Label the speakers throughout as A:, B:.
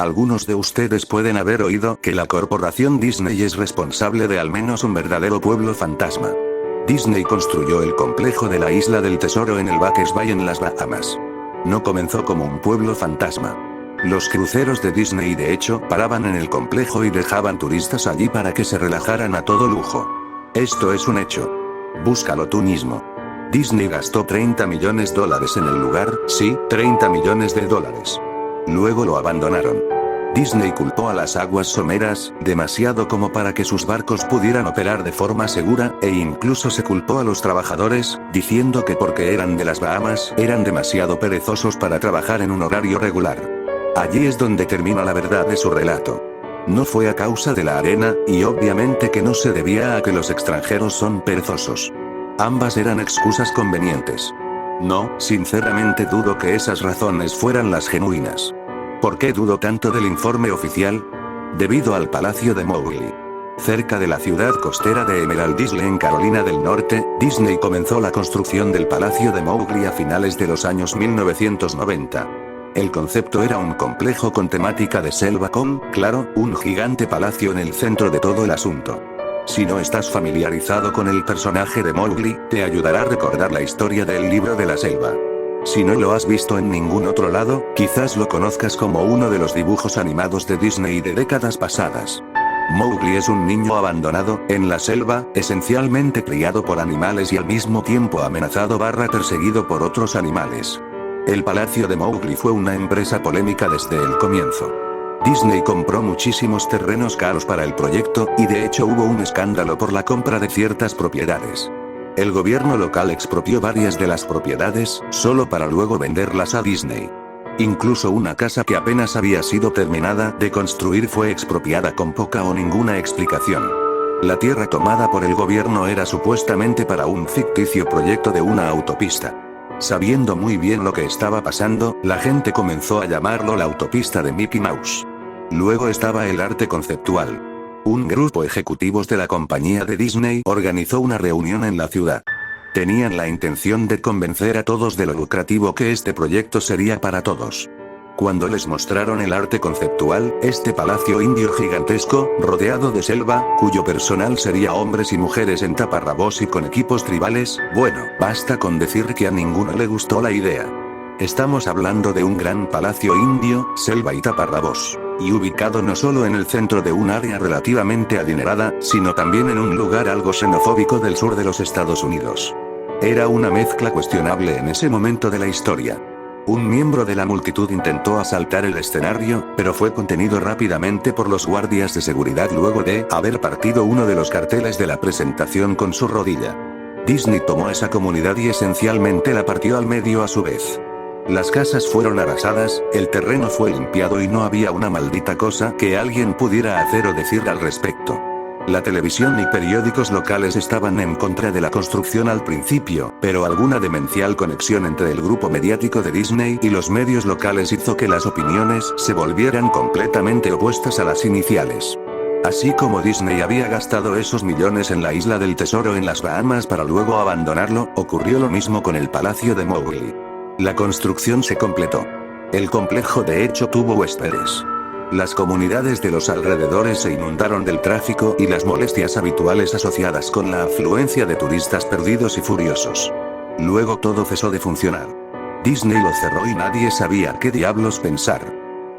A: Algunos de ustedes pueden haber oído que la corporación Disney es responsable de al menos un verdadero pueblo fantasma. Disney construyó el complejo de la Isla del Tesoro en el Backers Bay en las Bahamas. No comenzó como un pueblo fantasma. Los cruceros de Disney de hecho paraban en el complejo y dejaban turistas allí para que se relajaran a todo lujo. Esto es un hecho. Búscalo tú mismo. Disney gastó $30 millones en el lugar, sí, $30 millones. Luego lo abandonaron. Disney culpó a las aguas someras, demasiado como para que sus barcos pudieran operar de forma segura, e incluso se culpó a los trabajadores, diciendo que porque eran de las Bahamas, eran demasiado perezosos para trabajar en un horario regular. Allí es donde termina la verdad de su relato. No fue a causa de la arena, y obviamente que no se debía a que los extranjeros son perezosos. Ambas eran excusas convenientes. No, sinceramente dudo que esas razones fueran las genuinas. ¿Por qué dudo tanto del informe oficial? Debido al Palacio de Mowgli. Cerca de la ciudad costera de Emerald Isle en Carolina del Norte, Disney comenzó la construcción del Palacio de Mowgli a finales de los años 1990. El concepto era un complejo con temática de selva con, claro, un gigante palacio en el centro de todo el asunto. Si no estás familiarizado con el personaje de Mowgli, te ayudará a recordar la historia del libro de la selva. Si no lo has visto en ningún otro lado, quizás lo conozcas como uno de los dibujos animados de Disney de décadas pasadas. Mowgli es un niño abandonado, en la selva, esencialmente criado por animales y al mismo tiempo amenazado / perseguido por otros animales. El Palacio de Mowgli fue una empresa polémica desde el comienzo. Disney compró muchísimos terrenos caros para el proyecto, y de hecho hubo un escándalo por la compra de ciertas propiedades. El gobierno local expropió varias de las propiedades, solo para luego venderlas a Disney. Incluso una casa que apenas había sido terminada de construir fue expropiada con poca o ninguna explicación. La tierra tomada por el gobierno era supuestamente para un ficticio proyecto de una autopista. Sabiendo muy bien lo que estaba pasando, la gente comenzó a llamarlo la autopista de Mickey Mouse. Luego estaba el arte conceptual. Un grupo ejecutivos de la compañía de Disney organizó una reunión en la ciudad. Tenían la intención de convencer a todos de lo lucrativo que este proyecto sería para todos. Cuando les mostraron el arte conceptual, este palacio indio gigantesco, rodeado de selva, cuyo personal sería hombres y mujeres en taparrabos y con equipos tribales, bueno, basta con decir que a ninguno le gustó la idea. Estamos hablando de un gran palacio indio, selva y taparrabos, y ubicado no solo en el centro de un área relativamente adinerada, sino también en un lugar algo xenofóbico del sur de los Estados Unidos. Era una mezcla cuestionable en ese momento de la historia. Un miembro de la multitud intentó asaltar el escenario, pero fue contenido rápidamente por los guardias de seguridad luego de haber partido uno de los carteles de la presentación con su rodilla. Disney tomó esa comunidad y esencialmente la partió al medio a su vez. Las casas fueron arrasadas, el terreno fue limpiado y no había una maldita cosa que alguien pudiera hacer o decir al respecto. La televisión y periódicos locales estaban en contra de la construcción al principio, pero alguna demencial conexión entre el grupo mediático de Disney y los medios locales hizo que las opiniones se volvieran completamente opuestas a las iniciales. Así como Disney había gastado esos millones en la Isla del Tesoro en las Bahamas para luego abandonarlo, ocurrió lo mismo con el Palacio de Mowgli. La construcción se completó. El complejo de hecho tuvo huéspedes. Las comunidades de los alrededores se inundaron del tráfico y las molestias habituales asociadas con la afluencia de turistas perdidos y furiosos. Luego todo cesó de funcionar. Disney lo cerró y nadie sabía qué diablos pensar.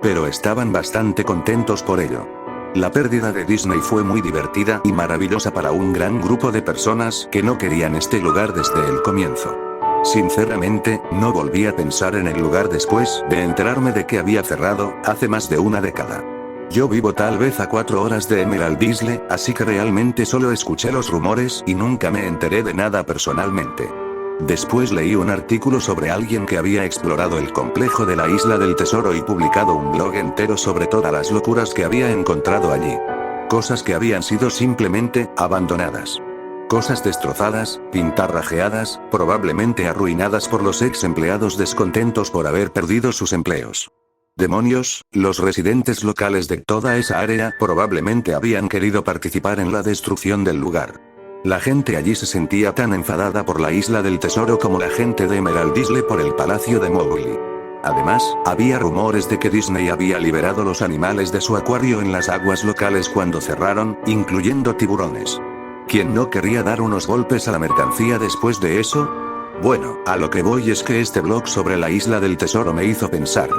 A: Pero estaban bastante contentos por ello. La pérdida de Disney fue muy divertida y maravillosa para un gran grupo de personas que no querían este lugar desde el comienzo. Sinceramente, no volví a pensar en el lugar después de enterarme de que había cerrado, hace más de una década. Yo vivo tal vez a 4 horas de Emerald Isle, así que realmente solo escuché los rumores y nunca me enteré de nada personalmente. Después leí un artículo sobre alguien que había explorado el complejo de la Isla del Tesoro y publicado un blog entero sobre todas las locuras que había encontrado allí. Cosas que habían sido simplemente abandonadas. Cosas destrozadas, pintarrajeadas, probablemente arruinadas por los ex empleados descontentos por haber perdido sus empleos. Demonios, los residentes locales de toda esa área probablemente habían querido participar en la destrucción del lugar. La gente allí se sentía tan enfadada por la Isla del Tesoro como la gente de Emerald Isle por el Palacio de Mowgli. Además, había rumores de que Disney había liberado los animales de su acuario en las aguas locales cuando cerraron, incluyendo tiburones. ¿Quién no querría dar unos golpes a la mercancía después de eso? Bueno, a lo que voy es que este blog sobre la isla del tesoro me hizo pensar.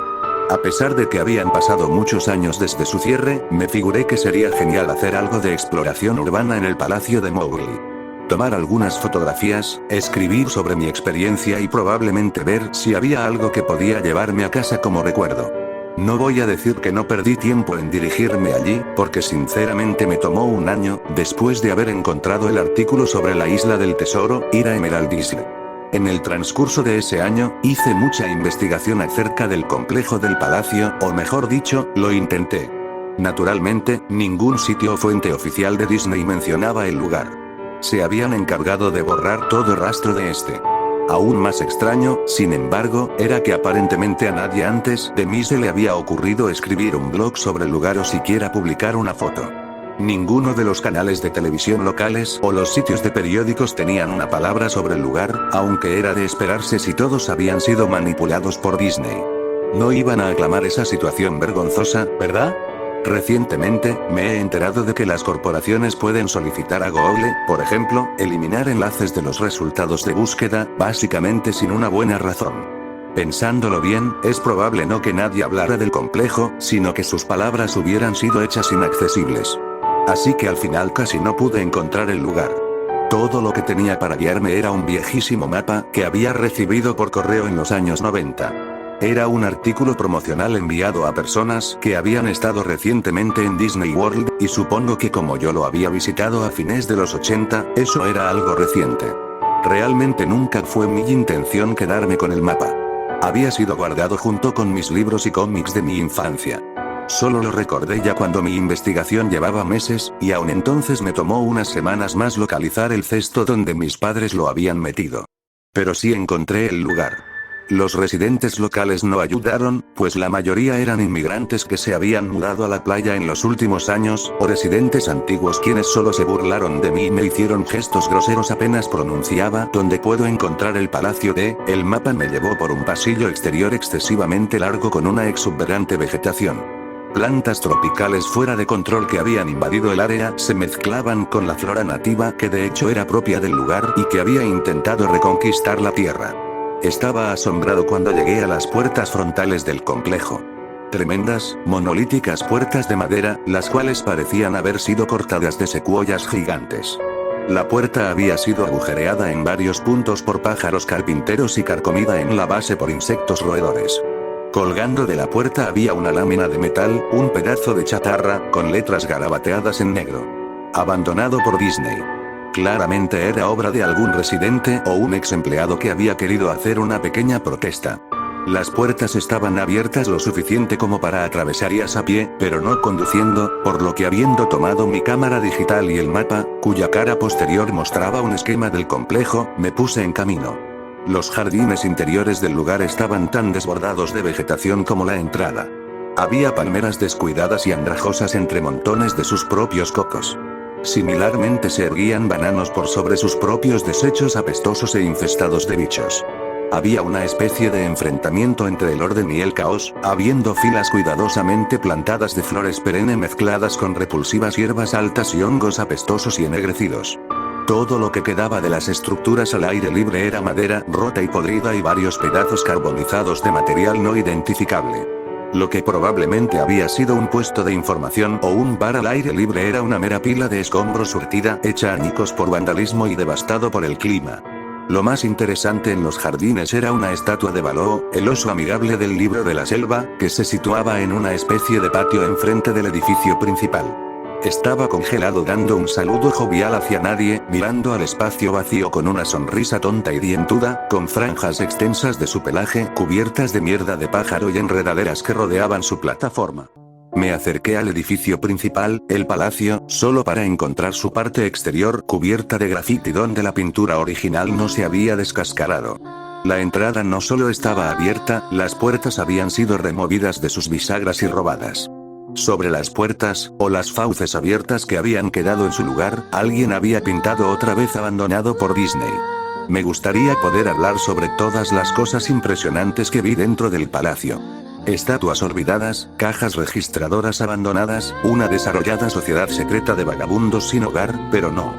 A: A pesar de que habían pasado muchos años desde su cierre, me figuré que sería genial hacer algo de exploración urbana en el palacio de Mowgli. Tomar algunas fotografías, escribir sobre mi experiencia y probablemente ver si había algo que podía llevarme a casa como recuerdo. No voy a decir que no perdí tiempo en dirigirme allí, porque sinceramente me tomó un año, después de haber encontrado el artículo sobre la isla del tesoro, ir a Emerald Isle. En el transcurso de ese año, hice mucha investigación acerca del complejo del palacio, o mejor dicho, lo intenté. Naturalmente, ningún sitio o fuente oficial de Disney mencionaba el lugar. Se habían encargado de borrar todo rastro de este. Aún más extraño, sin embargo, era que aparentemente a nadie antes de mí se le había ocurrido escribir un blog sobre el lugar o siquiera publicar una foto. Ninguno de los canales de televisión locales o los sitios de periódicos tenían una palabra sobre el lugar, aunque era de esperarse si todos habían sido manipulados por Disney. No iban a aclamar esa situación vergonzosa, ¿verdad? Recientemente, me he enterado de que las corporaciones pueden solicitar a Google, por ejemplo, eliminar enlaces de los resultados de búsqueda, básicamente sin una buena razón. Pensándolo bien, es probable no que nadie hablara del complejo, sino que sus palabras hubieran sido hechas inaccesibles. Así que al final casi no pude encontrar el lugar. Todo lo que tenía para guiarme era un viejísimo mapa que había recibido por correo en los años 90. Era un artículo promocional enviado a personas que habían estado recientemente en Disney World, y supongo que como yo lo había visitado a fines de los 80, eso era algo reciente. Realmente nunca fue mi intención quedarme con el mapa. Había sido guardado junto con mis libros y cómics de mi infancia. Solo lo recordé ya cuando mi investigación llevaba meses, y aún entonces me tomó unas semanas más localizar el cesto donde mis padres lo habían metido. Pero sí encontré el lugar. Los residentes locales no ayudaron, pues la mayoría eran inmigrantes que se habían mudado a la playa en los últimos años, o residentes antiguos quienes solo se burlaron de mí y me hicieron gestos groseros apenas pronunciaba dónde puedo encontrar el palacio de. El mapa me llevó por un pasillo exterior excesivamente largo con una exuberante vegetación. Plantas tropicales fuera de control que habían invadido el área se mezclaban con la flora nativa que de hecho era propia del lugar y que había intentado reconquistar la tierra. Estaba asombrado cuando llegué a las puertas frontales del complejo. Tremendas, monolíticas puertas de madera, las cuales parecían haber sido cortadas de secuoyas gigantes. La puerta había sido agujereada en varios puntos por pájaros carpinteros y carcomida en la base por insectos roedores. Colgando de la puerta había una lámina de metal, un pedazo de chatarra, con letras garabateadas en negro. Abandonado por Disney. Claramente era obra de algún residente o un ex empleado que había querido hacer una pequeña protesta. Las puertas estaban abiertas lo suficiente como para atravesarlas a pie, pero no conduciendo, por lo que habiendo tomado mi cámara digital y el mapa, cuya cara posterior mostraba un esquema del complejo, me puse en camino. Los jardines interiores del lugar estaban tan desbordados de vegetación como la entrada. Había palmeras descuidadas y andrajosas entre montones de sus propios cocos. Similarmente se erguían bananos por sobre sus propios desechos apestosos e infestados de bichos. Había una especie de enfrentamiento entre el orden y el caos, habiendo filas cuidadosamente plantadas de flores perenne mezcladas con repulsivas hierbas altas y hongos apestosos y ennegrecidos. Todo lo que quedaba de las estructuras al aire libre era madera rota y podrida y varios pedazos carbonizados de material no identificable. Lo que probablemente había sido un puesto de información o un bar al aire libre era una mera pila de escombros surtida, hecha añicos por vandalismo y devastado por el clima. Lo más interesante en los jardines era una estatua de Baloo, el oso amigable del libro de la selva, que se situaba en una especie de patio enfrente del edificio principal. Estaba congelado dando un saludo jovial hacia nadie, mirando al espacio vacío con una sonrisa tonta y dientuda, con franjas extensas de su pelaje cubiertas de mierda de pájaro y enredaderas que rodeaban su plataforma. Me acerqué al edificio principal, el palacio, solo para encontrar su parte exterior cubierta de grafiti donde la pintura original no se había descascarado. La entrada no solo estaba abierta, las puertas habían sido removidas de sus bisagras y robadas. Sobre las puertas, o las fauces abiertas que habían quedado en su lugar, alguien había pintado otra vez abandonado por Disney. Me gustaría poder hablar sobre todas las cosas impresionantes que vi dentro del palacio. Estatuas olvidadas, cajas registradoras abandonadas, una desarrollada sociedad secreta de vagabundos sin hogar, pero no.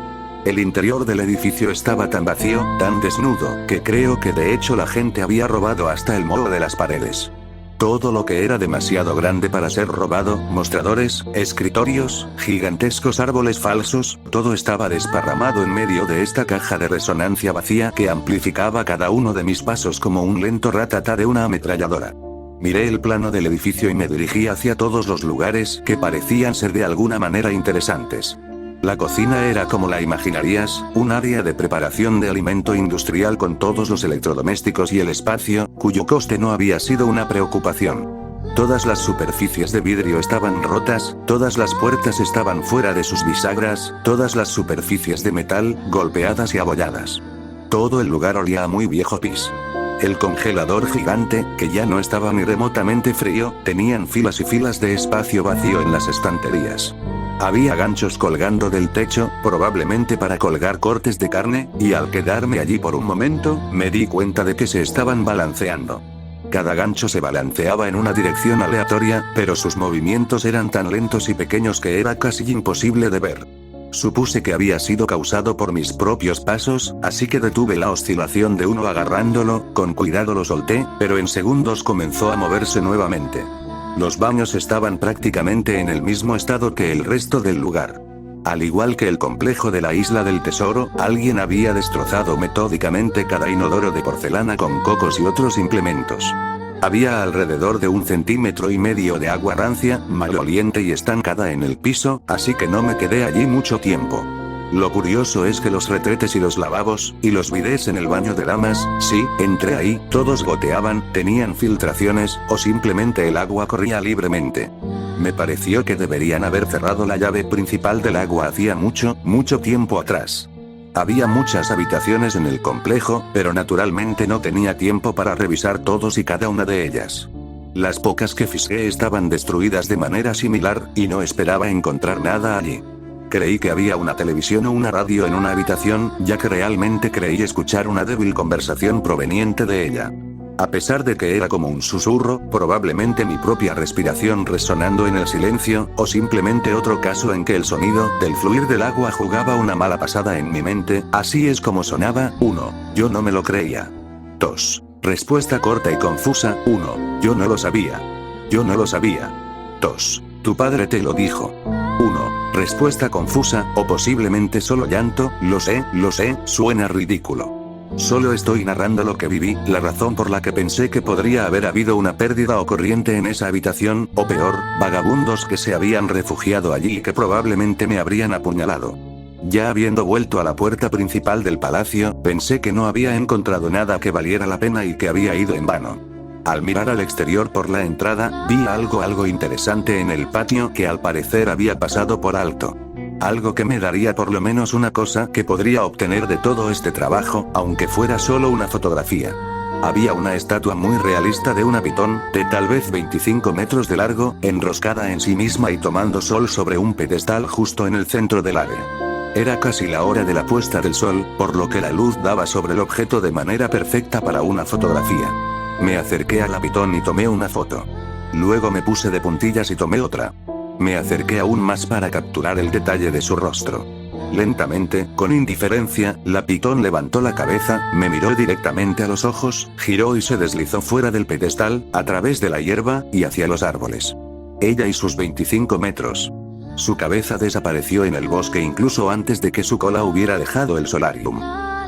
A: El interior del edificio estaba tan vacío, tan desnudo, que creo que de hecho la gente había robado hasta el moho de las paredes. Todo lo que era demasiado grande para ser robado, mostradores, escritorios, gigantescos árboles falsos, todo estaba desparramado en medio de esta caja de resonancia vacía que amplificaba cada uno de mis pasos como un lento ratatá de una ametralladora. Miré el plano del edificio y me dirigí hacia todos los lugares que parecían ser de alguna manera interesantes. La cocina era como la imaginarías, un área de preparación de alimento industrial con todos los electrodomésticos y el espacio, cuyo coste no había sido una preocupación. Todas las superficies de vidrio estaban rotas, todas las puertas estaban fuera de sus bisagras, todas las superficies de metal, golpeadas y abolladas. Todo el lugar olía a muy viejo pis. El congelador gigante, que ya no estaba ni remotamente frío, tenían filas y filas de espacio vacío en las estanterías. Había ganchos colgando del techo, probablemente para colgar cortes de carne, y al quedarme allí por un momento, me di cuenta de que se estaban balanceando. Cada gancho se balanceaba en una dirección aleatoria, pero sus movimientos eran tan lentos y pequeños que era casi imposible de ver. Supuse que había sido causado por mis propios pasos, así que detuve la oscilación de uno agarrándolo, con cuidado lo solté, pero en segundos comenzó a moverse nuevamente. Los baños estaban prácticamente en el mismo estado que el resto del lugar. Al igual que el complejo de la Isla del Tesoro, alguien había destrozado metódicamente cada inodoro de porcelana con cocos y otros implementos. Había alrededor de 1,5 centímetros de agua rancia, maloliente y estancada en el piso, así que no me quedé allí mucho tiempo. Lo curioso es que los retretes y los lavabos, y los bidés en el baño de damas, sí, entré ahí, todos goteaban, tenían filtraciones, o simplemente el agua corría libremente. Me pareció que deberían haber cerrado la llave principal del agua hacía mucho, mucho tiempo atrás. Había muchas habitaciones en el complejo, pero naturalmente no tenía tiempo para revisar todos y cada una de ellas. Las pocas que fisgué estaban destruidas de manera similar, y no esperaba encontrar nada allí. Creí que había una televisión o una radio en una habitación, ya que realmente creí escuchar una débil conversación proveniente de ella. A pesar de que era como un susurro, probablemente mi propia respiración resonando en el silencio, o simplemente otro caso en que el sonido del fluir del agua jugaba una mala pasada en mi mente, así es como sonaba. 1. Yo no me lo creía. 2. Respuesta corta y confusa. 1. Yo no lo sabía. Yo no lo sabía. 2. Tu padre te lo dijo. 1. Respuesta confusa, o posiblemente solo llanto. Lo sé, suena ridículo. Solo estoy narrando lo que viví, la razón por la que pensé que podría haber habido una pérdida o corriente en esa habitación, o peor, vagabundos que se habían refugiado allí y que probablemente me habrían apuñalado. Ya habiendo vuelto a la puerta principal del palacio, pensé que no había encontrado nada que valiera la pena y que había ido en vano. Al mirar al exterior por la entrada, vi algo interesante en el patio que al parecer había pasado por alto. Algo que me daría por lo menos una cosa que podría obtener de todo este trabajo, aunque fuera solo una fotografía. Había una estatua muy realista de una pitón, de tal vez 25 metros de largo, enroscada en sí misma y tomando sol sobre un pedestal justo en el centro del área. Era casi la hora de la puesta del sol, por lo que la luz daba sobre el objeto de manera perfecta para una fotografía. Me acerqué a la pitón y tomé una foto. Luego me puse de puntillas y tomé otra. Me acerqué aún más para capturar el detalle de su rostro. Lentamente, con indiferencia, la pitón levantó la cabeza, me miró directamente a los ojos, giró y se deslizó fuera del pedestal, a través de la hierba, y hacia los árboles. Ella y sus 25 metros. Su cabeza desapareció en el bosque incluso antes de que su cola hubiera dejado el solarium.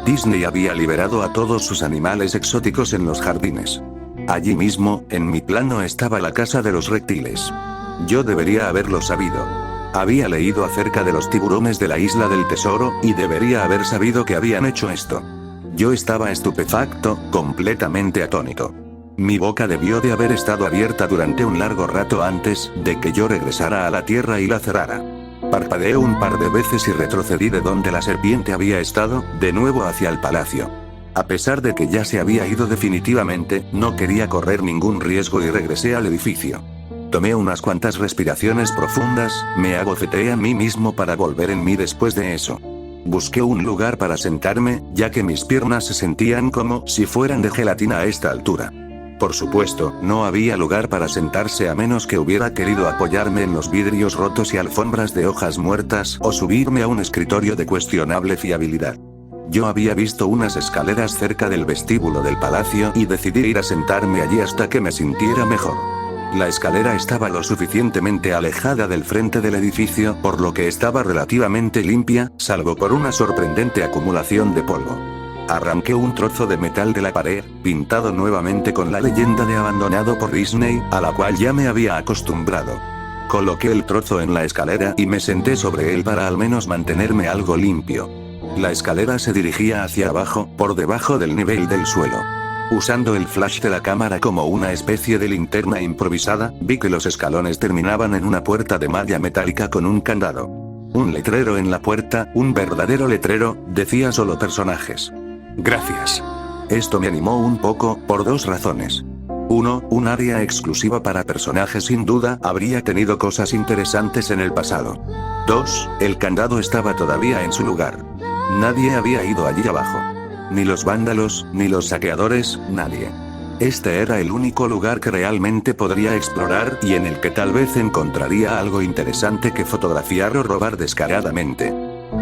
A: Disney había liberado a todos sus animales exóticos en los jardines. Allí mismo, en mi plano estaba la casa de los reptiles. Yo debería haberlo sabido. Había leído acerca de los tiburones de la Isla del Tesoro, y debería haber sabido que habían hecho esto. Yo estaba estupefacto, completamente atónito. Mi boca debió de haber estado abierta durante un largo rato antes de que yo regresara a la tierra y la cerrara. Parpadeé un par de veces y retrocedí de donde la serpiente había estado, de nuevo hacia el palacio. A pesar de que ya se había ido definitivamente, no quería correr ningún riesgo y regresé al edificio. Tomé unas cuantas respiraciones profundas, me abofeteé a mí mismo para volver en mí después de eso. Busqué un lugar para sentarme, ya que mis piernas se sentían como si fueran de gelatina a esta altura. Por supuesto, no había lugar para sentarse a menos que hubiera querido apoyarme en los vidrios rotos y alfombras de hojas muertas o subirme a un escritorio de cuestionable fiabilidad. Yo había visto unas escaleras cerca del vestíbulo del palacio y decidí ir a sentarme allí hasta que me sintiera mejor. La escalera estaba lo suficientemente alejada del frente del edificio, por lo que estaba relativamente limpia, salvo por una sorprendente acumulación de polvo. Arranqué un trozo de metal de la pared, pintado nuevamente con la leyenda de abandonado por Disney, a la cual ya me había acostumbrado. Coloqué el trozo en la escalera y me senté sobre él para al menos mantenerme algo limpio. La escalera se dirigía hacia abajo, por debajo del nivel del suelo. Usando el flash de la cámara como una especie de linterna improvisada, vi que los escalones terminaban en una puerta de malla metálica con un candado. Un letrero en la puerta, un verdadero letrero, decía solo personajes. Gracias. Esto me animó un poco, por dos razones. 1. Un área exclusiva para personajes sin duda habría tenido cosas interesantes en el pasado. 2. El candado estaba todavía en su lugar. Nadie había ido allí abajo. Ni los vándalos, ni los saqueadores, nadie. Este era el único lugar que realmente podría explorar y en el que tal vez encontraría algo interesante que fotografiar o robar descaradamente.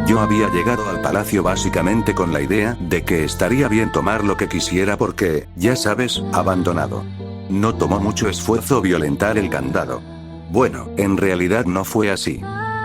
A: Yo había llegado al palacio básicamente con la idea de que estaría bien tomar lo que quisiera porque, ya sabes, abandonado. No tomó mucho esfuerzo violentar el candado. Bueno, en realidad no fue así.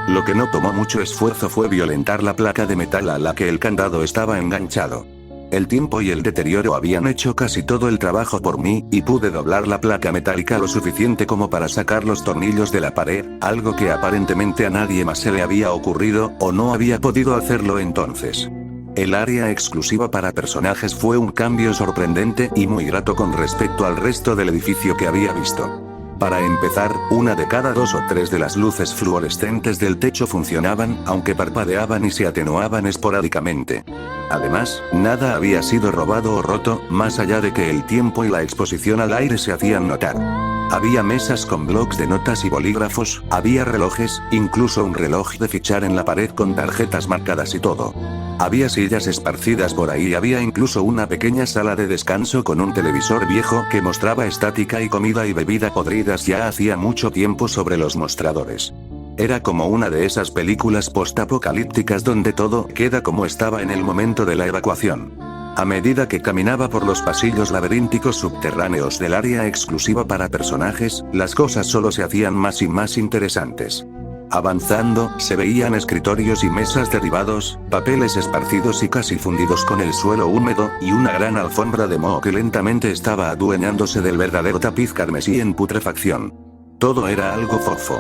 A: Lo que no tomó mucho esfuerzo fue violentar la placa de metal a la que el candado estaba enganchado. El tiempo y el deterioro habían hecho casi todo el trabajo por mí, y pude doblar la placa metálica lo suficiente como para sacar los tornillos de la pared, algo que aparentemente a nadie más se le había ocurrido, o no había podido hacerlo entonces. El área exclusiva para personajes fue un cambio sorprendente y muy grato con respecto al resto del edificio que había visto. Para empezar, una de cada 2 o 3 de las luces fluorescentes del techo funcionaban, aunque parpadeaban y se atenuaban esporádicamente. Además, nada había sido robado o roto, más allá de que el tiempo y la exposición al aire se hacían notar. Había mesas con blocs de notas y bolígrafos, había relojes, incluso un reloj de fichar en la pared con tarjetas marcadas y todo. Había sillas esparcidas por ahí y había incluso una pequeña sala de descanso con un televisor viejo que mostraba estática y comida y bebida podridas ya hacía mucho tiempo sobre los mostradores. Era como una de esas películas postapocalípticas donde todo queda como estaba en el momento de la evacuación. A medida que caminaba por los pasillos laberínticos subterráneos del área exclusiva para personajes, las cosas solo se hacían más y más interesantes. Avanzando, se veían escritorios y mesas derribados, papeles esparcidos y casi fundidos con el suelo húmedo, y una gran alfombra de moho que lentamente estaba adueñándose del verdadero tapiz carmesí en putrefacción. Todo era algo fofo.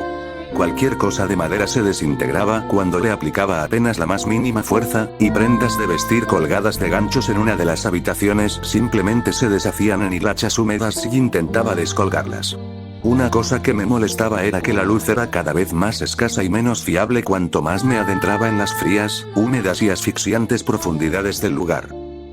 A: Cualquier cosa de madera se desintegraba cuando le aplicaba apenas la más mínima fuerza, y prendas de vestir colgadas de ganchos en una de las habitaciones simplemente se deshacían en hilachas húmedas si intentaba descolgarlas. Una cosa que me molestaba era que la luz era cada vez más escasa y menos fiable cuanto más me adentraba en las frías, húmedas y asfixiantes profundidades del lugar.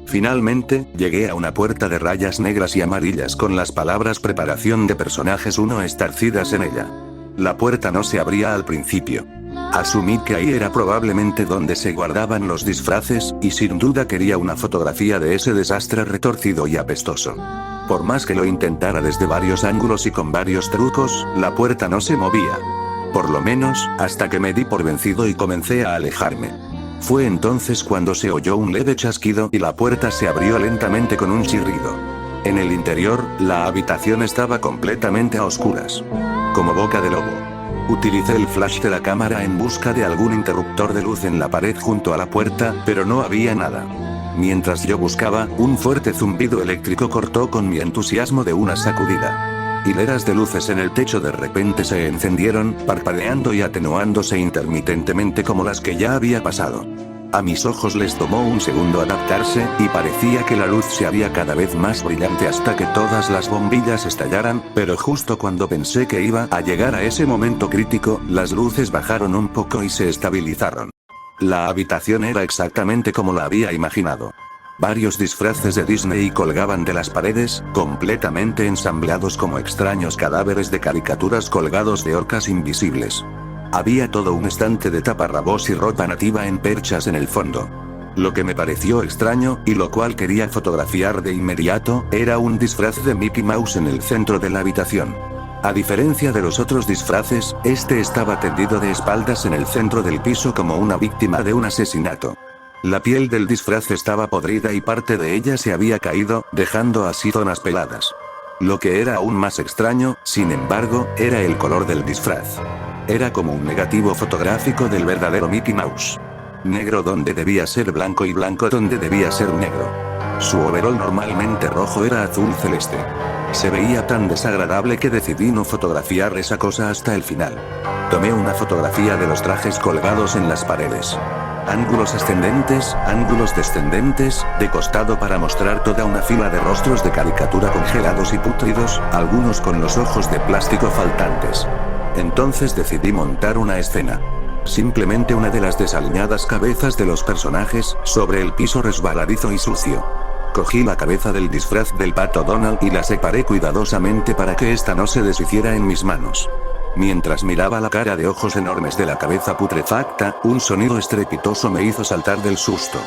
A: Finalmente, llegué a una puerta de rayas negras y amarillas con las palabras preparación de personajes 1 estarcidas en ella. La puerta no se abría al principio. Asumí que ahí era probablemente donde se guardaban los disfraces, y sin duda quería una fotografía de ese desastre retorcido y apestoso. Por más que lo intentara desde varios ángulos y con varios trucos, la puerta no se movía. Por lo menos, hasta que me di por vencido y comencé a alejarme. Fue entonces cuando se oyó un leve chasquido y la puerta se abrió lentamente con un chirrido. En el interior, la habitación estaba completamente a oscuras. Como boca de lobo. Utilicé el flash de la cámara en busca de algún interruptor de luz en la pared junto a la puerta, pero no había nada. Mientras yo buscaba, un fuerte zumbido eléctrico cortó con mi entusiasmo de una sacudida. Hileras de luces en el techo de repente se encendieron, parpadeando y atenuándose intermitentemente como las que ya había pasado. A mis ojos les tomó un segundo adaptarse, y parecía que la luz se haría cada vez más brillante hasta que todas las bombillas estallaran, pero justo cuando pensé que iba a llegar a ese momento crítico, las luces bajaron un poco y se estabilizaron. La habitación era exactamente como la había imaginado. Varios disfraces de Disney colgaban de las paredes, completamente ensamblados como extraños cadáveres de caricaturas colgados de orcas invisibles. Había todo un estante de taparrabos y ropa nativa en perchas en el fondo. Lo que me pareció extraño, y lo cual quería fotografiar de inmediato, era un disfraz de Mickey Mouse en el centro de la habitación. A diferencia de los otros disfraces, este estaba tendido de espaldas en el centro del piso como una víctima de un asesinato. La piel del disfraz estaba podrida y parte de ella se había caído, dejando así zonas peladas. Lo que era aún más extraño, sin embargo, era el color del disfraz. Era como un negativo fotográfico del verdadero Mickey Mouse. Negro donde debía ser blanco y blanco donde debía ser negro. Su overol normalmente rojo era azul celeste. Se veía tan desagradable que decidí no fotografiar esa cosa hasta el final. Tomé una fotografía de los trajes colgados en las paredes. Ángulos ascendentes, ángulos descendentes, de costado para mostrar toda una fila de rostros de caricatura congelados y pútridos, algunos con los ojos de plástico faltantes. Entonces decidí montar una escena. Simplemente una de las desaliñadas cabezas de los personajes, sobre el piso resbaladizo y sucio. Cogí la cabeza del disfraz del pato Donald y la separé cuidadosamente para que ésta no se deshiciera en mis manos. Mientras miraba la cara de ojos enormes de la cabeza putrefacta, un sonido estrepitoso me hizo saltar del susto.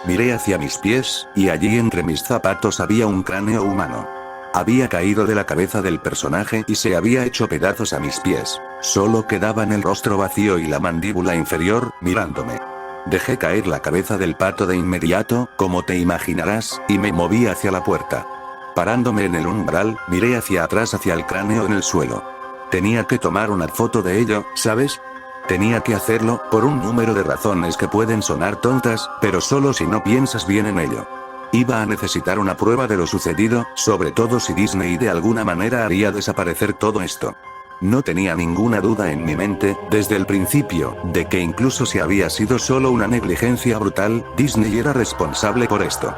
A: Miré hacia mis pies, y allí entre mis zapatos había un cráneo humano. Había caído de la cabeza del personaje y se había hecho pedazos a mis pies. Solo quedaban el rostro vacío y la mandíbula inferior, mirándome. Dejé caer la cabeza del pato de inmediato, como te imaginarás, y me moví hacia la puerta. Parándome en el umbral, miré hacia atrás hacia el cráneo en el suelo. Tenía que tomar una foto de ello, ¿sabes? Tenía que hacerlo, por un número de razones que pueden sonar tontas, pero solo si no piensas bien en ello. Iba a necesitar una prueba de lo sucedido, sobre todo si Disney de alguna manera haría desaparecer todo esto. No tenía ninguna duda en mi mente, desde el principio, de que incluso si había sido solo una negligencia brutal, Disney era responsable por esto.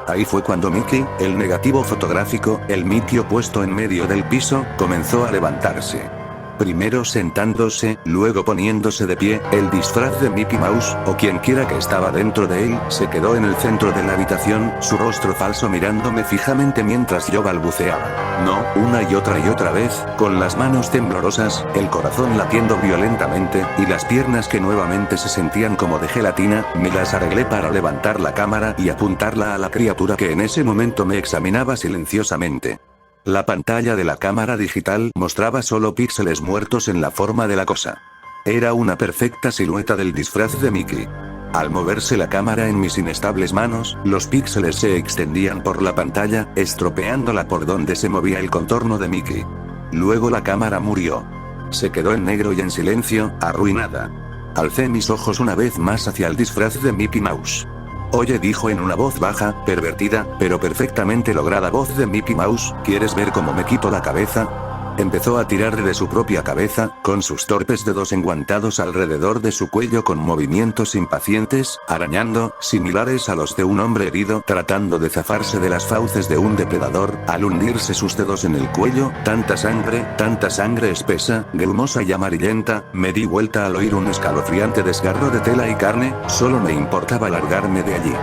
A: Ahí fue cuando Mickey, el negativo fotográfico, el Mickey opuesto en medio del piso, comenzó a levantarse. Primero sentándose, luego poniéndose de pie, el disfraz de Mickey Mouse, o quien quiera que estaba dentro de él, se quedó en el centro de la habitación, su rostro falso mirándome fijamente mientras yo balbuceaba. No, una y otra vez, con las manos temblorosas, el corazón latiendo violentamente, y las piernas que nuevamente se sentían como de gelatina, me las arreglé para levantar la cámara y apuntarla a la criatura que en ese momento me examinaba silenciosamente. La pantalla de la cámara digital mostraba solo píxeles muertos en la forma de la cosa. Era una perfecta silueta del disfraz de Mickey. Al moverse la cámara en mis inestables manos, los píxeles se extendían por la pantalla, estropeándola por donde se movía el contorno de Mickey. Luego la cámara murió. Se quedó en negro y en silencio, arruinada. Alcé mis ojos una vez más hacia el disfraz de Mickey Mouse. Oye, dijo en una voz baja, pervertida, pero perfectamente lograda voz de Mickey Mouse, ¿quieres ver cómo me quito la cabeza? Empezó a tirar de su propia cabeza, con sus torpes dedos enguantados alrededor de su cuello con movimientos impacientes, arañando, similares a los de un hombre herido, tratando de zafarse de las fauces de un depredador. Al hundirse sus dedos en el cuello, tanta sangre espesa, grumosa y amarillenta, me di vuelta al oír un escalofriante desgarro de tela y carne, solo me importaba largarme de allí.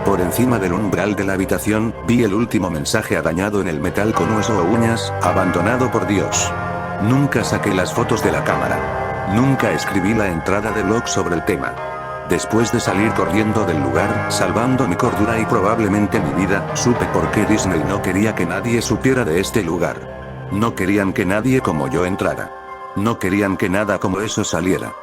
A: Por encima del umbral de la habitación, vi el último mensaje arañado en el metal con hueso o uñas, abandonado por Dios. Nunca saqué las fotos de la cámara. Nunca escribí la entrada de blog sobre el tema. Después de salir corriendo del lugar, salvando mi cordura y probablemente mi vida, supe por qué Disney no quería que nadie supiera de este lugar. No querían que nadie como yo entrara. No querían que nada como eso saliera.